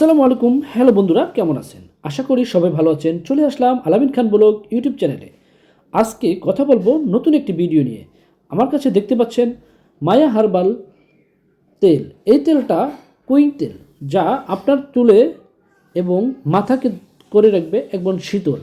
আসসালামু আলাইকুম। হ্যালো বন্ধুরা, কেমন আছেন? আশা করি সবাই ভালো আছেন। চলে আসলাম আলামিন খান ব্লগ ইউটিউব চ্যানেলে। আজকে কথা বলবো নতুন একটি ভিডিও নিয়ে। আমার কাছে দেখতে পাচ্ছেন মায়া হার্বাল তেল। এই তেলটা কুইং তেল, যা আপনার চুলে এবং মাথাকে করে রাখবে একদম শীতল।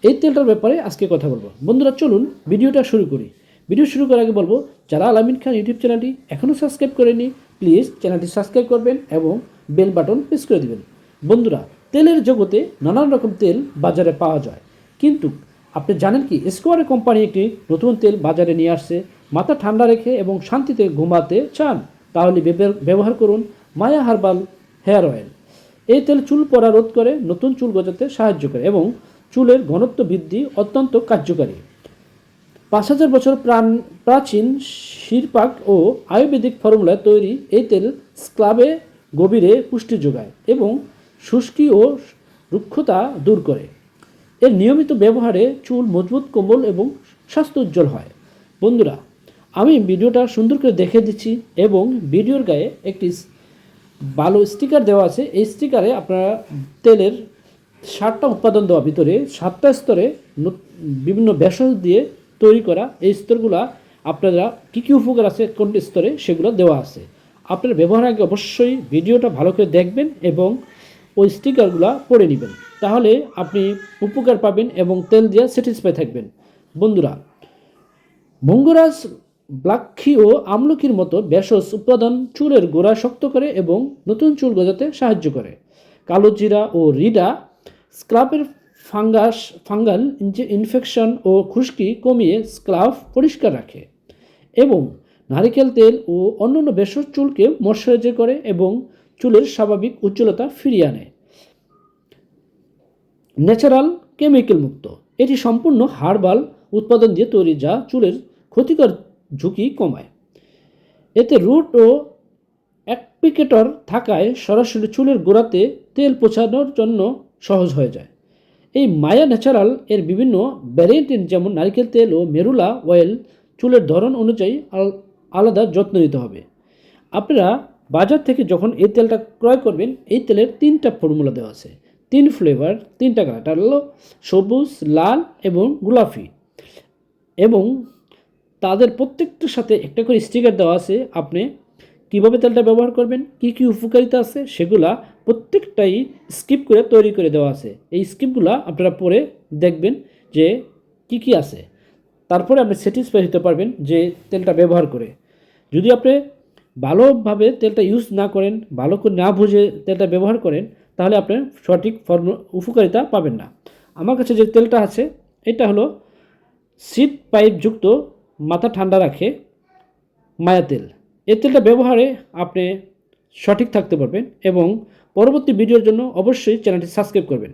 এই তেলটার ব্যাপারে আজকে কথা বলবো। বন্ধুরা চলুন ভিডিওটা শুরু করি। ভিডিও শুরু করার আগে বলবো, যারা আলামিন খান ইউটিউব চ্যানেলটি এখনও সাবস্ক্রাইব করেনি, প্লিজ চ্যানেলটি সাবস্ক্রাইব করবেন এবং বেল বাটন প্রেস করে দেবেন। বন্ধুরা, তেলের জগতে নানান রকম তেল বাজারে পাওয়া যায়, কিন্তু আপনি জানেন কি স্কোয়ার কোম্পানি একটি নতুন তেল বাজারে নিয়ে আসছে। মাথা ঠান্ডা রেখে এবং শান্তিতে ঘুমাতে চান, তাহলে ব্যবহার করুন মায়া হার্বাল হেয়ার অয়েল। এই তেল চুল পড়া রোধ করে, নতুন চুল গজাতে সাহায্য করে এবং চুলের ঘনত্ব বৃদ্ধি অত্যন্ত কার্যকারী। ৫,০০০ বছর প্রাচীন শিরপাক ও আয়ুর্বেদিক ফর্মুলায় তৈরি এই তেল স্ক্লাবে গভীরে পুষ্টি যোগায় এবং শুষ্কি ও রুক্ষতা দূর করে। এর নিয়মিত ব্যবহারে চুল মজবুত, কোমল এবং স্বাস্থ্য উজ্জ্বল হয়। বন্ধুরা, আমি ভিডিওটা সুন্দর করে দেখে দিচ্ছি এবং ভিডিওর গায়ে একটি ভালো স্টিকার দেওয়া আছে। এই স্টিকারে আপনারা তেলের 7টা উৎপাদন দেওয়া, ভিতরে 7টা স্তরে বিভিন্ন ভেষজ দিয়ে তৈরি করা। এই স্তরগুলো আপনারা কী কী উপকার আছে কোন স্তরে সেগুলো দেওয়া আছে। আপনারা ব্যবহারের আগে অবশ্যই ভিডিওটা ভালো করে দেখবেন এবং ওই স্টিকারগুলো পড়ে নেবেন, তাহলে আপনি উপকার পাবেন এবং তেল দিয়ে স্যাটিসফাই থাকবেন। বন্ধুরা, মঙ্গরাজ, ব্লাক্ষী ও আমলকির মতো ভেষজ উপাদান চুলের গোড়া শক্ত করে এবং নতুন চুল গজাতে সাহায্য করে। কালো জিরা ও রিডা স্ক্রাবের ফাঙ্গাল ইনফেকশন ও খুশকি কমিয়ে স্ক্রাব পরিষ্কার রাখে এবং নারিকেল তেল ও অন্যান্য ভেষজ চুলকে ময়শ্চারাইজ করে এবং চুলের স্বাভাবিক উজ্জ্বলতা ফিরিয়ে আনে। ন্যাচারাল, কেমিক্যাল মুক্ত, এটি সম্পূর্ণ হার্বাল উৎপাদন দিয়ে তৈরি, যা চুলের ক্ষতিকর ঝুঁকি কমায়। এতে রুট ও অ্যাপ্লিকেটর থাকায় সরাসরি চুলের গোড়াতে তেল পৌঁছানোর জন্য সহজ হয়ে যায়। এই মায়া ন্যাচারাল এর বিভিন্ন ভ্যারিয়েন্ট, যেমন নারকেল তেল ও মেরুলা অয়েল, চুলের ধরন অনুযায়ী আলাদা যত্ন নিতে হবে। আপনারা বাজার থেকে যখন এই তেলটা ক্রয় করবেন, এই তেলের 3টা ফর্মুলা দেওয়া আছে, 3 ফ্লেভার, 3টা কালার, এটা হলো সবুজ, লাল এবং গোলাপি, এবং তাদের প্রত্যেকটার সাথে একটা করে স্টিকার দেওয়া আছে। আপনি কীভাবে তেলটা ব্যবহার করবেন, কী কী উপকারিতা আছে, সেগুলা প্রত্যেকটাই স্কিপ করে তৈরি করে দেওয়া আছে। এই স্কিপগুলো আপনারা পরে দেখবেন যে কি কি আছে, তারপরে আপনি স্যাটিসফাই হতে পারবেন যে তেলটা ব্যবহার করে। যদি আপনি ভালোভাবে তেলটা ইউজ না করেন, ভালো করে না বুঝে তেলটা ব্যবহার করেন, তাহলে আপনি সঠিক উপকারিতা পাবেন না। আমার কাছে যে তেলটা আছে, এটা হলো সিড পাইপযুক্ত, মাথা ঠান্ডা রাখে মায়া তেল। এই তেলটা ব্যবহারে আপনি সঠিক থাকতে পারবেন এবং পরবর্তী ভিডিওর জন্য অবশ্যই চ্যানেলটি সাবস্ক্রাইব করবেন।